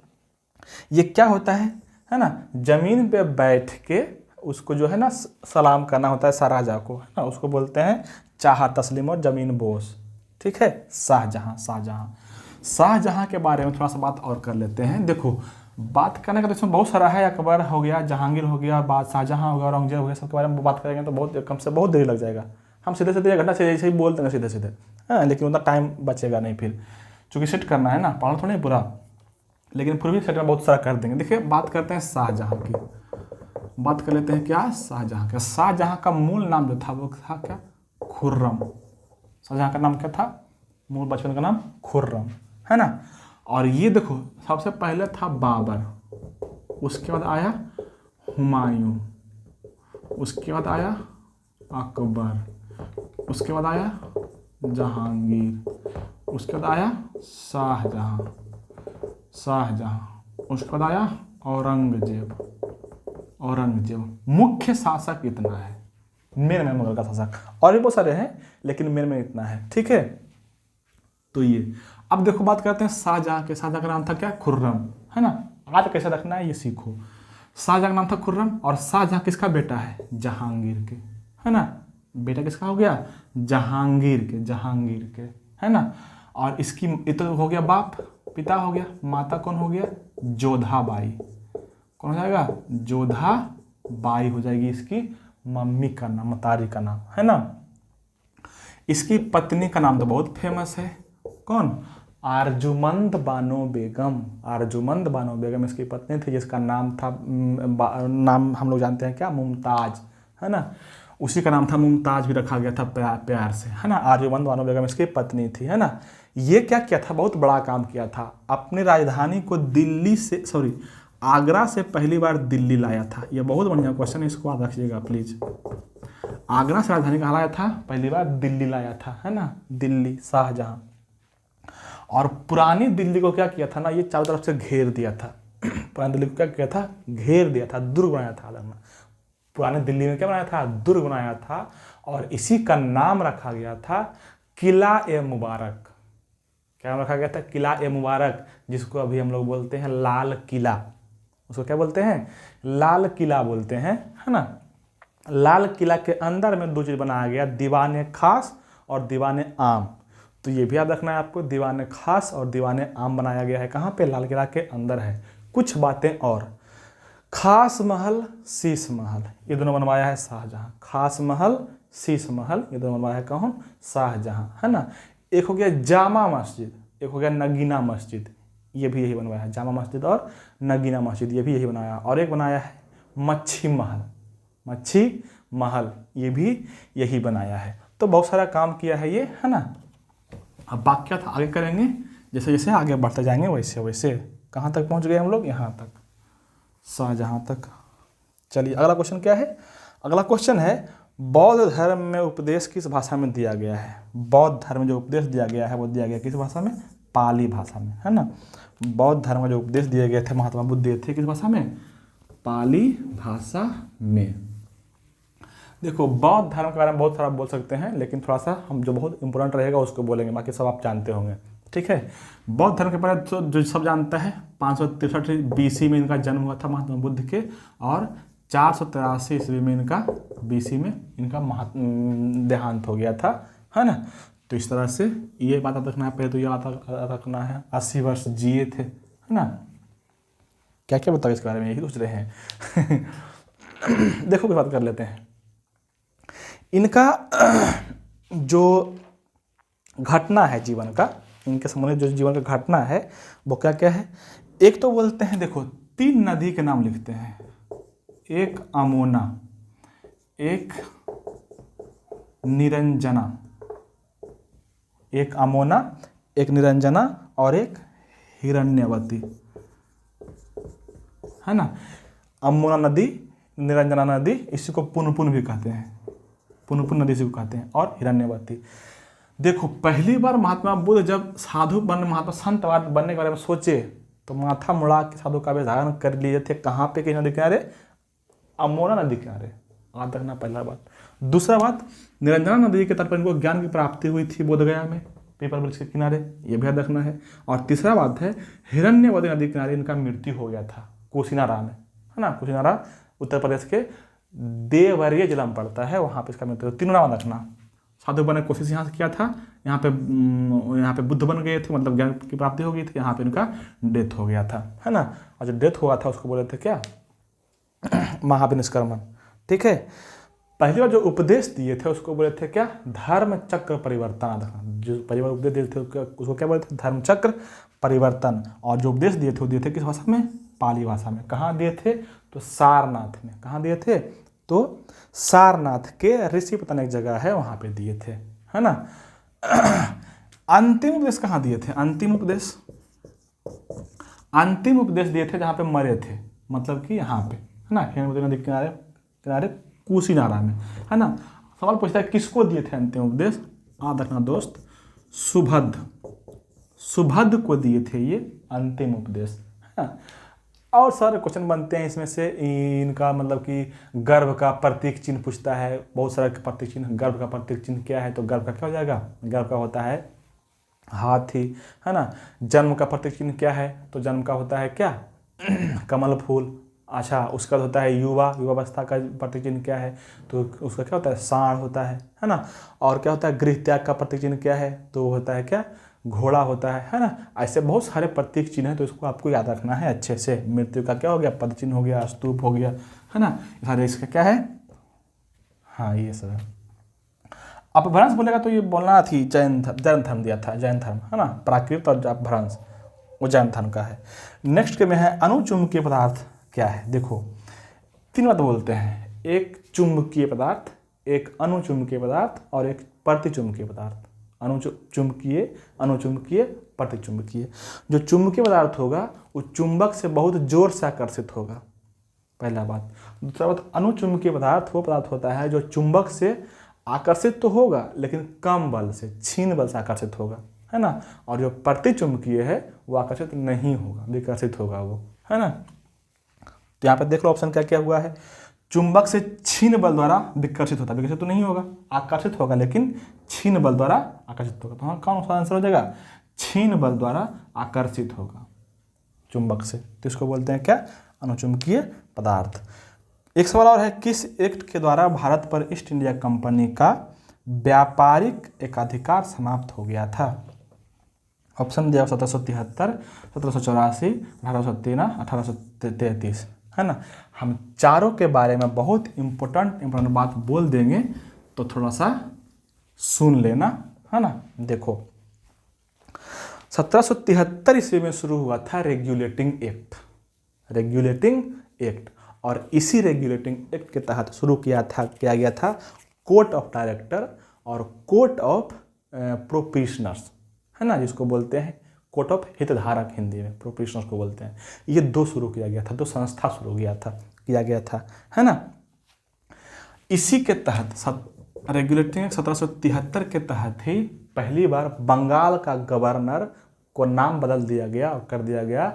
ये क्या होता है ना, जमीन पे बैठ के उसको जो है ना सलाम करना होता है सरराजा को, है ना, उसको बोलते हैं चाहर तस्लीम और जमीन बोस, ठीक है। शाहजहां। शाहजहां के बारे में थोड़ा सा बात और कर लेते हैं। देखो बात करने का तो इसमें बहुत सारा है, अकबर हो गया, जहांगीर हो गया, शाहजहां हो गया, औरंगजेब हो गया, सबके बारे में बात करेंगे तो बहुत कम से बहुत देर लग जाएगा। हम सीधे सीधे घटना से ऐसे ही बोल देंगे सीधे सीधे, हाँ, लेकिन उतना टाइम बचेगा नहीं फिर, चूँकि सेट करना है ना, पढ़ना थोड़ा नहीं पूरा, लेकिन फिर भी सेट में बहुत सारा कर देंगे। देखिए बात करते हैं शाहजहां की, बात कर लेते हैं क्या, शाहजहां का। शाहजहां का मूल नाम जो था वो था क्या, खुर्रम। शाहजहां का नाम क्या था, मूल बचपन का नाम खुर्रम, है ना। और ये देखो सबसे पहले था बाबर, उसके बाद आया हुमायूं, उसके बाद आया अकबर, उसके बाद आया जहांगीर, उसके बाद आया शाहजहां, उसके बाद आया औरंगजेब। मुख्य शासक इतना है, मेन में मुगल का शासक, और भी बहुत सारे हैं लेकिन मेन में इतना है, ठीक है। तो ये अब देखो बात करते हैं शाहजहां के। शाहजहां का नाम था क्या, खुर्रम, है ना। आज कैसे रखना है ये सीखो। शाहजहां का नाम था खुर्रम, और शाहजहां किसका बेटा है, जहांगीर के, है ना। बेटा किसका हो गया, जहांगीर के, है ना। और इसकी ये तो हो गया बाप, पिता हो गया, माता कौन हो गया, जोधाबाई। कौन हो जाएगा, जोधाबाई हो जाएगी इसकी मम्मी का नाम, मतारी का नाम, है ना। इसकी पत्नी का नाम तो बहुत फेमस है, कौन, आरजुमंद बानो बेगम इसकी पत्नी थी, जिसका नाम था नाम हम लोग जानते हैं क्या, मुमताज, है ना। उसी का नाम था मुमताज भी रखा गया था प्यार से, है ना। आरजुमंद बानो बेगम इसकी पत्नी थी, है ना। ये क्या किया था, बहुत बड़ा काम किया था, अपनी राजधानी को आगरा से पहली बार दिल्ली लाया था। ये बहुत बढ़िया क्वेश्चन है, इसको याद रखिएगा प्लीज। आगरा से राजधानी कहाँ लाया था, पहली बार दिल्ली लाया था, है ना, दिल्ली, शाहजहां। और पुरानी दिल्ली को क्या किया था ना, ये चारों तरफ से घेर दिया था। पुरानी दिल्ली को क्या किया था, घेर दिया था, दुर्ग बनाया था। पुरानी दिल्ली में क्या बनाया था, दुर्ग बनाया था, और इसी का नाम रखा गया था किला ए मुबारक। क्या रखा गया था, किला ए मुबारक, जिसको अभी हम लोग बोलते हैं लाल किला। उसको क्या बोलते हैं, लाल किला बोलते हैं, है ना। लाल किला के अंदर में दो चीज बनाया गया, दीवाने खास और दीवाने आम। तो ये भी याद रखना है आपको, दीवाने खास और दीवाने आम बनाया गया है कहाँ पे, लाल किला के अंदर है। कुछ बातें और, खास महल, शीश महल, ये दोनों बनवाया है शाहजहां। खास महल, शीश महल, ये दोनों बनवाया है कौन, शाहजहां, है ना। एक हो गया जामा मस्जिद, एक हो गया नगीना मस्जिद, ये भी यही बनवाया है, जामा मस्जिद और नगीना मस्जिद, ये भी यही बनाया। और एक बनाया है मच्छी महल, ये भी यही बनाया है। तो बहुत सारा काम किया है ये, है ना। अब बाकी था आगे करेंगे, जैसे जैसे आगे बढ़ते जाएंगे वैसे वैसे। कहाँ तक पहुँच गए हम लोग, यहाँ तक, शाहजहां तक। चलिए अगला क्वेश्चन क्या है, अगला क्वेश्चन है बौद्ध धर्म में उपदेश किस भाषा में दिया गया है। बौद्ध धर्म में जो उपदेश दिया गया है वो दिया गया किस भाषा में, पाली भाषा में, है ना। बौद्ध धर्म में जो उपदेश दिए गए थे महात्मा बुद्ध दिए थे किस भाषा में, पाली भाषा में। देखो बौद्ध धर्म के बारे में बहुत सारा बोल सकते हैं, लेकिन थोड़ा सा हम जो बहुत इंपॉर्टेंट रहेगा उसको बोलेंगे, बाकी सब आप जानते होंगे, ठीक है। बौद्ध धर्म के बारे में तो जो सब जानता है, 563 BC में इनका जन्म हुआ था महात्मा बुद्ध के, और 483 ईस्वी में इनका BC में इनका देहांत हो गया था, है ना। तो इस तरह से ये बात याद रखना है, पहले तो ये याद रखना है 80 वर्ष जिए थे, है ना। क्या क्या बताओ इसके बारे में, यही सोच रहे हैं। देखो भी बात कर लेते हैं। इनका जो घटना है जीवन का, इनके संबंधित जो जीवन का घटना है वो क्या क्या है। एक तो बोलते हैं, देखो 3 नदी के नाम लिखते हैं, एक अमोना, एक निरंजना, एक अमोना, एक निरंजना और एक हिरण्यवती, है ना। अमोना नदी, निरंजना नदी, इसी को पुनपुन भी कहते हैं, पुनपुन नदी से कहते हैं, और हिरण्यवती। देखो पहली बार महात्मा बुद्ध जब साधु बनने, महात्मा संत बनने के बारे में सोचे तो माथा मुड़ा के साधु का धारण कर लिए थे। कहाँ पे, किस नदी किनारे, अमोना नदी किनारे, याद रखना पहला बात। दूसरा बात, निरंजना नदी के तट पर इनको ज्ञान की प्राप्ति हुई थी बोधगया में, पीपल वृक्ष के किनारे, ये भी याद रखना है। और तीसरा बात है, हिरण्यवती नदी के किनारे इनका मृत्यु हो गया था, कुशीनारा में, है ना। कुशीनारा उत्तर प्रदेश के देवरिया जिला में पड़ता है, वहाँ पे इसका मृत्यु। तीनों नाम रखना, साधु बनने की कोशिश यहाँ से किया था, यहाँ पे बुद्ध बन गए थे, मतलब ज्ञान की प्राप्ति हो गई थी, यहाँ पे इनका डेथ हो गया था, है ना। और जो डेथ हुआ था उसको बोले थे क्या, महाविनिष्क्रमण, ठीक है। पहली बार जो उपदेश दिए थे उसको बोले थे क्या, धर्म चक्र परिवर्तन। जो पहली बार उपदेश दिए थे उसको क्या बोले थे, धर्म चक्र परिवर्तन। और जो उपदेश दिए थे वो दिए थे किस भाषा में, पाली भाषा में। कहाँ दिए थे, तो सारनाथ में। कहाँ दिए थे, तो सारनाथ के ऋषिपतन एक जगह है वहाँ पे दिए थे, है ना। अंतिम उपदेश कहाँ दिए थे, अंतिम उपदेश दिए थे जहाँ पे मरे थे, मतलब कि यहाँ पे, है ना, हेमवती नदी के किनारे किनारे कुशीनारा में, है ना। सवाल पूछता है किसको दिए थे अंतिम उपदेश, याद रखना दोस्त, सुभद्र को दिए थे ये अंतिम उपदेश, है ना। और सारे क्वेश्चन बनते हैं इसमें से, इनका मतलब कि गर्भ का प्रतीक चिन्ह पूछता है, बहुत सारे प्रतीक चिन्ह। गर्भ का प्रतीक चिन्ह क्या है, तो गर्भ का क्या हो जाएगा, गर्भ का होता है हाथी, है ना। जन्म का प्रतीक चिन्ह क्या है, तो जन्म का होता है क्या, कमल फूल। अच्छा, उसका होता है युवावस्था का प्रतीक चिन्ह क्या है, तो उसका क्या होता है, सांड होता है ना। और क्या होता है, गृह त्याग का प्रतीक चिन्ह क्या है, तो होता है क्या, घोड़ा होता है ना। ऐसे बहुत सारे प्रतीक चिन्ह है, तो इसको आपको याद रखना है अच्छे से। मृत्यु का क्या हो गया, पद चिन्ह हो गया, स्तूप हो गया, है ना। सारे इसका क्या है, हाँ ये सब है। अपभ्रंश बोलेगा तो ये बोलना थी, जैन धर्म दिया था, जैन धर्म, है ना। प्राकृत और अपभ्रंश वो जैन धर्म का है। नेक्स्ट के में है अनुचुंबकीय पदार्थ क्या है। देखो 3 बात बोलते हैं, एक चुंबकीय पदार्थ, एक अनुचुंबकीय पदार्थ और एक प्रतिचुंबकीय पदार्थ। अनुचुंबकीय प्रतिचुंबकीय। जो चुंबकीय पदार्थ होगा वो चुंबक से बहुत जोर से आकर्षित होगा, पहला बात। दूसरा बात, अनुचुंबकीय पदार्थ वो पदार्थ होता है जो चुंबक से आकर्षित तो होगा लेकिन कम बल से, क्षीण बल से आकर्षित होगा, है ना। और जो प्रतिचुंबकीय है वो आकर्षित नहीं होगा, विकर्षित होगा वो, है ना। तो यहाँ पे देख लो ऑप्शन क्या क्या हुआ है, चुंबक से क्षीण बल द्वारा विकर्षित होता है, विकर्षित तो नहीं होगा, आकर्षित होगा लेकिन क्षीण बल द्वारा आकर्षित होगा। तो हाँ, कौन सा आंसर हो जाएगा, क्षीण बल द्वारा आकर्षित होगा चुंबक से, तो इसको बोलते हैं क्या, अनुचुंबकीय पदार्थ। एक सवाल और है, किस एक्ट के द्वारा भारत पर ईस्ट इंडिया कंपनी का व्यापारिक एकाधिकार समाप्त हो गया था। ऑप्शन दिया 1773, 1784, 1813, 1833, है ना। हम चारों के बारे में बहुत इंपॉर्टेंट बात बोल देंगे, तो थोड़ा सा सुन लेना, है ना। देखो 1773 ईस्वी में शुरू हुआ था रेगुलेटिंग एक्ट, और इसी रेगुलेटिंग एक्ट के तहत शुरू किया गया था कोर्ट ऑफ डायरेक्टर और कोर्ट ऑफ प्रोपिशनर्स, है ना, जिसको बोलते हैं कोर्ट ऑफ हितधारक, हिंदी में प्रोपिशनर्स को बोलते हैं। ये 2 शुरू किया गया था, 2 संस्था शुरू किया गया था, है ना। इसी के तहत रेगुलेटिंग एक्ट 1773 के तहत ही पहली बार बंगाल का गवर्नर को नाम बदल दिया गया और कर दिया गया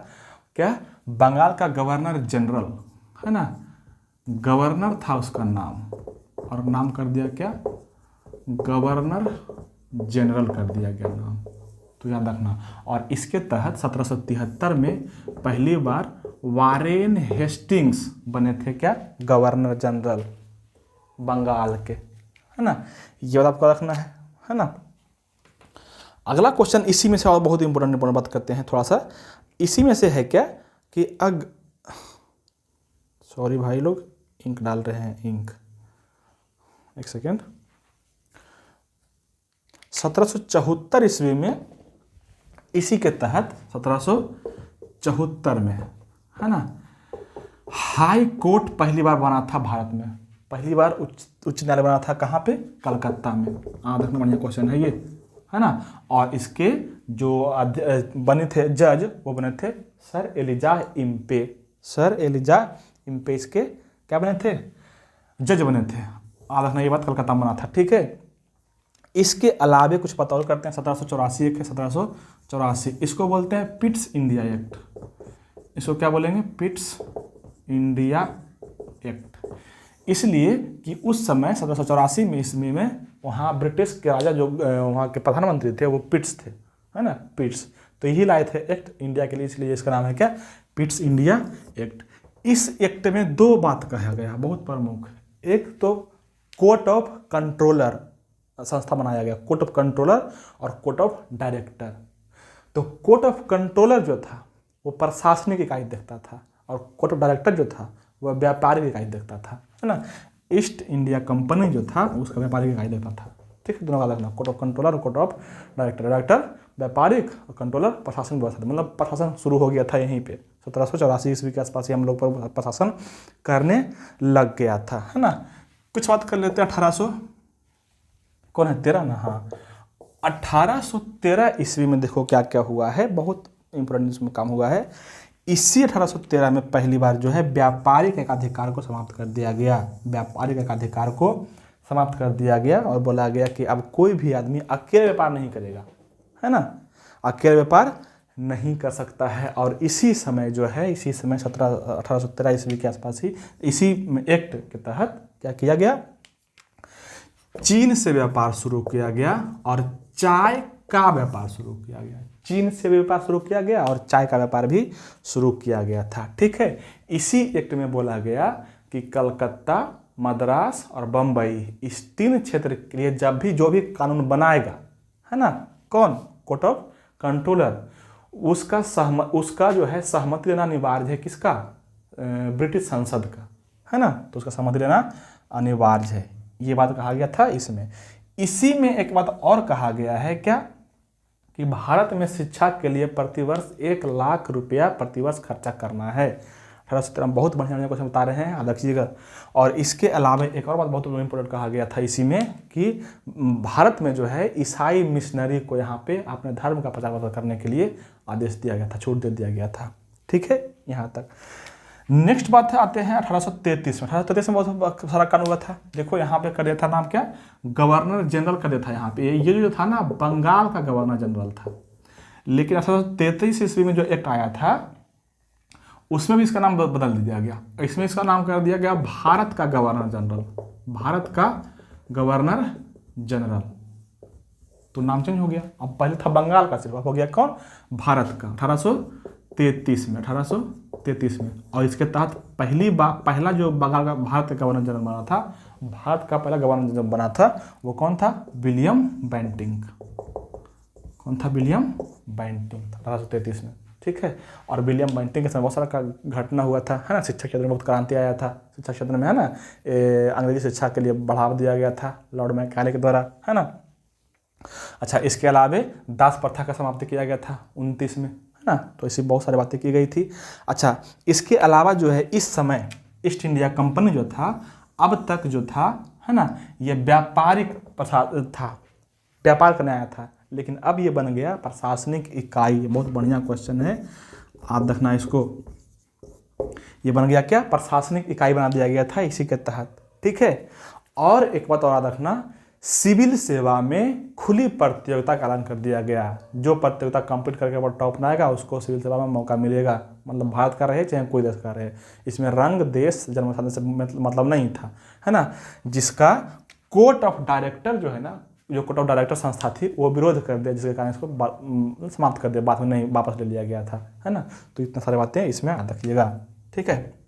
क्या, बंगाल का गवर्नर जनरल, है ना, गवर्नर था उसका नाम, और नाम कर दिया क्या, गवर्नर जनरल कर दिया गया नाम, तो याद रखना। और इसके तहत 1773 में पहली बार वारेन हेस्टिंग्स बने थे क्या, गवर्नर जनरल बंगाल के, है ना। ये बात आपको रखना है ना। अगला क्वेश्चन इसी में से और बहुत इंपॉर्टेंट बात करते हैं थोड़ा सा, इसी में से है क्या कि सॉरी भाई लोग इंक डाल रहे हैं, इंक, एक सेकेंड। 1774 ईस्वी में इसी के तहत 1774 में, है ना, हाई कोर्ट पहली बार बना था भारत में, पहली बार उच्च न्यायालय बना था, कहाँ पे, कलकत्ता में। देखना बढ़िया क्वेश्चन है ये, है ना। और इसके जो बने थे जज, वो बने थे सर एलिजा इम्पे, इसके क्या बने थे, जज बने थे। देखना ये बात कलकत्ता में बना था, ठीक है। इसके अलावे कुछ पता और करते हैं, 1784 एक है, 1784, इसको बोलते हैं पिट्स इंडिया एक्ट। इसको क्या बोलेंगे, पिट्स इंडिया एक्ट, इसलिए कि उस समय 1784 में ईस्वी में वहाँ ब्रिटिश के राजा जो वहाँ के प्रधानमंत्री थे वो पिट्स थे, है ना, पिट्स। तो यही लाए थे एक्ट इंडिया के लिए, इसलिए इसका नाम है क्या, पिट्स इंडिया एक्ट। इस एक्ट में 2 बात कहा गया बहुत प्रमुख, एक तो कोर्ट ऑफ कंट्रोलर, संस्था बनाया गया, कोर्ट ऑफ कंट्रोलर और कोर्ट ऑफ डायरेक्टर। तो कोर्ट ऑफ कंट्रोलर जो था वो प्रशासनिक इकाई देखता था और कोर्ट ऑफ डायरेक्टर जो था वह व्यापारिक इकाई देखता था, है ना। ईस्ट इंडिया कंपनी जो था उसका व्यापारिक इकाई देखता था, ठीक है। दोनों का देखना, कोर्ट ऑफ कंट्रोलर और कोर्ट ऑफ डायरेक्टर। डायरेक्टर व्यापारिक और कंट्रोलर प्रशासन व्यवस्था, मतलब प्रशासन शुरू हो गया था यहीं पे 1784 ईस्वी के आसपास ही हम लोग पर प्रशासन करने लग गया था, है ना। कुछ बात कर लेते हैं 1800 कौन है 13 ना, हाँ 1813 ईस्वी में देखो क्या क्या हुआ है, बहुत इंपॉर्टेंट इसमें काम हुआ है। इसी 1813 में पहली बार जो है व्यापारिक एकाधिकार को समाप्त कर दिया गया, व्यापारिक एकाधिकार को समाप्त कर दिया गया और बोला गया कि अब कोई भी आदमी अकेले व्यापार नहीं करेगा, है ना, अकेले व्यापार नहीं कर सकता है। और इसी समय जो है, इसी समय 1813 ईस्वी के आसपास ही इसी एक्ट के तहत क्या किया गया, चीन से व्यापार शुरू किया गया और चाय का व्यापार शुरू किया गया। चीन से व्यापार शुरू किया गया और चाय का व्यापार भी शुरू किया गया था, ठीक है। इसी एक्ट में बोला गया कि कलकत्ता, मद्रास और बम्बई इस 3 क्षेत्र के लिए जब भी जो भी कानून बनाएगा, है ना, कौन, कोर्ट ऑफ कंट्रोलर, उसका जो है सहमति लेना अनिवार्य है, किसका, ब्रिटिश संसद का, है ना। तो उसका सहमति लेना अनिवार्य है, ये बात कहा गया था इसमें। इसी में एक बात और कहा गया है क्या, कि भारत में शिक्षा के लिए प्रतिवर्ष 1 लाख रुपया प्रतिवर्ष खर्चा करना है। 1817 बहुत बढ़िया क्वेश्चन बता रहे हैं, आप देखिएगा। और इसके अलावा एक और बात बहुत इंपॉर्टेंट कहा गया था इसी में कि भारत में जो है ईसाई मिशनरी को यहाँ पे अपने धर्म का प्रचार प्रसार करने के लिए आदेश दिया गया था, छूट दे दिया गया था, ठीक है, यहाँ तक। नेक्स्ट बात है, आते हैं 1833 में। 1833 में बहुत सारा कानून हुआ था। देखो यहाँ पे कर दिया था, नाम क्या, गवर्नर जनरल कर दिया था यहाँ पे। ये जो था ना, बंगाल का गवर्नर जनरल था। लेकिन 1833 ईस्वी में जो एक्ट आया था उसमें भी इसका नाम बदल दिया गया। इसमें इसका नाम कर दिया गया भारत का गवर्नर जनरल, भारत का गवर्नर जनरल। तो नाम चेंज हो गया, अब पहले था बंगाल का, सिर्फ हो गया कौन, भारत का। 1833 में और इसके तहत पहला जो बंगाल का भारत का गवर्नर जनरल बना था, भारत का पहला गवर्नर जनरल बना था, वो कौन था, विलियम बेंटिंक। कौन था, विलियम बेंटिंक, 1833 में, ठीक है। और विलियम बेंटिंक के समय बहुत सारा घटना हुआ था, है ना। शिक्षा क्षेत्र में बहुत क्रांति आया था, शिक्षा क्षेत्र में, है ना। अंग्रेजी शिक्षा के लिए बढ़ावा दिया गया था लॉर्ड मैकाले के द्वारा, है ना। अच्छा, इसके अलावा दास प्रथा का समाप्ति किया गया था 29 में, है ना। तो ऐसी बहुत सारी बातें की गई थी। अच्छा, इसके अलावा जो है इस समय ईस्ट इंडिया कंपनी जो था, अब तक जो था, है ना, ये व्यापारिक था, व्यापार करने आया था, लेकिन अब ये बन गया प्रशासनिक इकाई। बहुत बढ़िया क्वेश्चन है, आप देखना इसको। ये बन गया क्या, प्रशासनिक इकाई बना दिया गया था इसी के तहत, ठीक है। और एक बात और याद रखना, सिविल सेवा में खुली प्रतियोगिता का ऐलान कर दिया गया। जो प्रतियोगिता कंप्लीट करके वो टॉप में आएगा उसको सिविल सेवा में मौका मिलेगा, मतलब भारत का रहे चाहे कोई देश का रहे। इसमें रंग, देश, जन्म स्थान से मतलब नहीं था, है ना। जिसका कोर्ट ऑफ डायरेक्टर जो है ना, जो कोर्ट ऑफ डायरेक्टर संस्था थी, वो विरोध कर दिया, जिसके कारण इसको समाप्त कर दिया, बाद में नहीं वापस ले लिया गया था, है ना। तो इतनी सारी बातें इसमें याद रखिएगा, ठीक है।